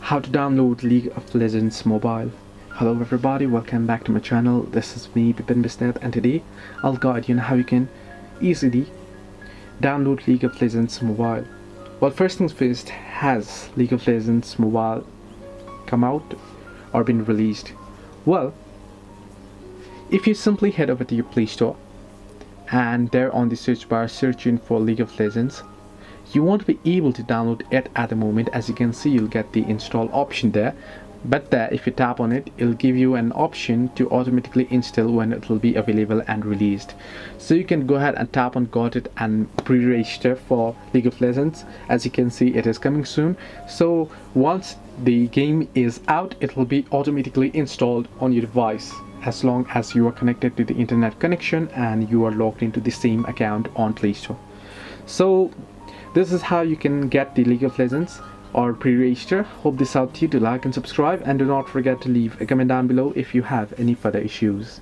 How to download League of Legends Mobile. Hello everybody, welcome back to my channel. This is me, Bipin Bisnet, and today I'll guide you on how you can easily download League of Legends Mobile. Well, first things first, has League of Legends Mobile come out or been released? Well, if you simply head over to your Play Store and there on the search bar searching for League of Legends, you won't be able to download it at the moment. As you can see, you'll get the install option there, but there, if you tap on it, it'll give you an option to automatically install when it will be available and released. So you can go ahead and tap on got it and pre-register for League of Legends. As you can see, it is coming soon. So once the game is out, it will be automatically installed on your device, as long as you are connected to the internet connection and you are logged into the same account on Play Store. So this is how you can get the League of Legends or pre-register. Hope this helped you. To like and subscribe, and do not forget to leave a comment down below if you have any further issues.